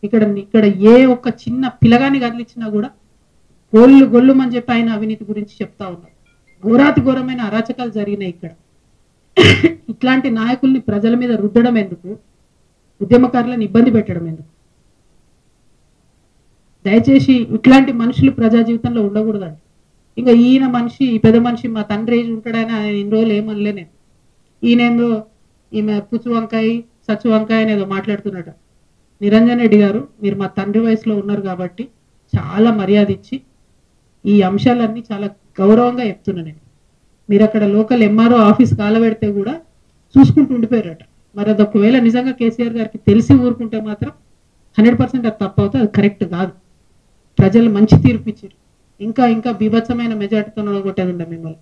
ఇక్కడ ఇక్కడ ఏ ఒక్క చిన్న పిల్లగాని కదిలిచ్చినా కూడా గొల్లు గొల్లుమని చెప్పి ఆయన అవినీతి గురించి చెప్తా ఉన్నారు. ఘోరాతి ఘోరమైన అరాచకాలు జరిగినాయి ఇక్కడ. ఇట్లాంటి నాయకుల్ని ప్రజల మీద రుద్దడం ఎందుకు, ఉద్యమకారులను ఇబ్బంది పెట్టడం ఎందుకు? దయచేసి ఇట్లాంటి మనుషులు ప్రజా జీవితంలో ఉండకూడదండి. ఇంకా ఈయన మనిషి, ఈ పెద్ద మనిషి మా తండ్రి ఉంటాడని ఆయన ఇన్ని రోజులు ఏమనలే నేను. ఈయనేందో ఈమె పుచ్చు వంకాయ సచ్చు వంకాయ అనేదో మాట్లాడుతున్నట. నిరంజన్ రెడ్డి గారు, మీరు మా తండ్రి వయసులో ఉన్నారు కాబట్టి చాలా మర్యాద ఇచ్చి ఈ అంశాలన్నీ చాలా గౌరవంగా చెప్తున్నా నేను. మీరు అక్కడ లోకల్ ఎంఆర్ఓ ఆఫీస్ కాలబెడితే కూడా చూసుకుంటూ ఉండిపోయారట. మరి అది ఒకవేళ నిజంగా కేసీఆర్ గారికి తెలిసి ఊరుకుంటే మాత్రం 100% అది తప్పు అవుతుంది, అది కరెక్ట్ కాదు. ప్రజలు మంచి తీర్పు ఇచ్చారు. ఇంకా ఇంకా బీభత్సమైన మెజార్టీతో కొట్టేది ఉండే మిమ్మల్ని.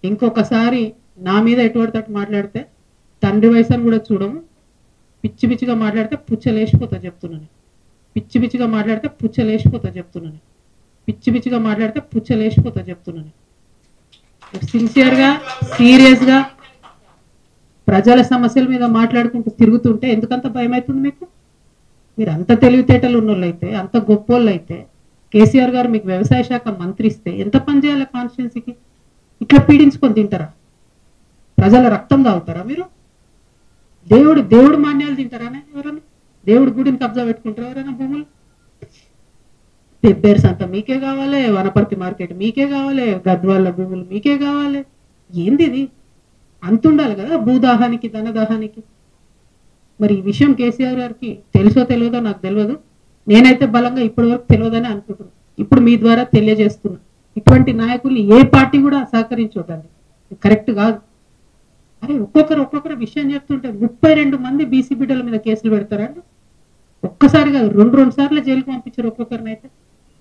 ఇంకొకసారి నా మీద ఎటువంటి మాట్లాడితే తండ్రి వయసు అని కూడా చూడము. పిచ్చి పిచ్చిగా మాట్లాడితే పుచ్చలేసిపోతా చెప్తున్నాను. పిచ్చి పిచ్చిగా మాట్లాడితే పుచ్చలేసిపోతా చెప్తున్నాను. పిచ్చి పిచ్చిగా మాట్లాడితే పుచ్చలేసిపోతా చెప్తున్నాను. సిన్సియర్గా సీరియస్గా ప్రజల సమస్యల మీద మాట్లాడుకుంటూ తిరుగుతుంటే ఎందుకంత భయం అవుతుంది మీకు? మీరు అంత తెలివితేటలు ఉన్నోళ్ళు అయితే, అంత గొప్పోళ్ళు అయితే, కేసీఆర్ గారు మీకు వ్యవసాయ శాఖ మంత్రి ఇస్తే ఎంత పని చేయాలి కాన్స్టిట్యున్సీకి? ఇట్లా పీడించుకొని తింటారా? ప్రజల రక్తం తాగుతారా మీరు? దేవుడు మాన్యాలు తింటారానే ఎవరన్నా? దేవుడి గుడిని కబ్జా పెట్టుకుంటారా ఎవరైనా భూములు? పెబ్బేర్స్ అంతా మీకే కావాలి, వనపర్తి మార్కెట్ మీకే కావాలి, గద్వాళ్ళ భూములు మీకే కావాలి. ఏంది ఇది? అంతుండాలి కదా భూదాహానికి, ధనదాహానికి. మరి ఈ విషయం కేసీఆర్ గారికి తెలుసో తెలియదో నాకు తెలియదు. నేనైతే బలంగా ఇప్పటి వరకు తెలియదని అనుకుంటున్నాను. ఇప్పుడు మీ ద్వారా తెలియజేస్తున్నా, ఇటువంటి నాయకుల్ని ఏ పార్టీ కూడా సహకరించొద్దండి, కరెక్ట్ కాదు. అరే ఒక్కొక్కరు విషయం చెప్తుంటే 32 మంది బీసీ బిడ్డల మీద కేసులు పెడతారండి. ఒక్కసారి కాదు, 2 సార్లు జైలుకు పంపించారు ఒక్కొక్కరిని. అయితే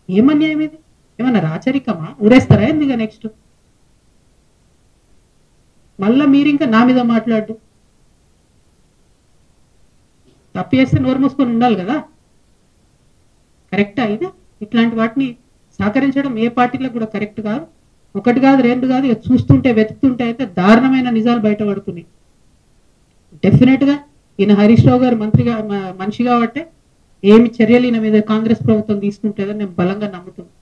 ఏమన్యాయం ఇది? ఏమన్నా రాచరికమా? ఊరేస్తారా ఎందుగా నెక్స్ట్? మళ్ళా మీరు ఇంకా నా మీద మాట్లాడు. తప్పు చేస్తే నోరు మూసుకొని ఉండాలి కదా, కరెక్టా ఇది? ఇట్లాంటి వాటిని సహకరించడం ఏ పార్టీలకు కూడా కరెక్ట్ కాదు. ఒకటి కాదు, 2 కాదు, చూస్తుంటే వెతుకుతుంటే అయితే దారుణమైన నిజాలు బయటపడుతున్నాయి. డెఫినెట్గా ఈయన హరీష్ రావు గారు మనిషి కాబట్టి ఏమి చర్యలు ఈయన మీద కాంగ్రెస్ ప్రభుత్వం తీసుకుంటుందని నేను బలంగా నమ్ముతున్నాను.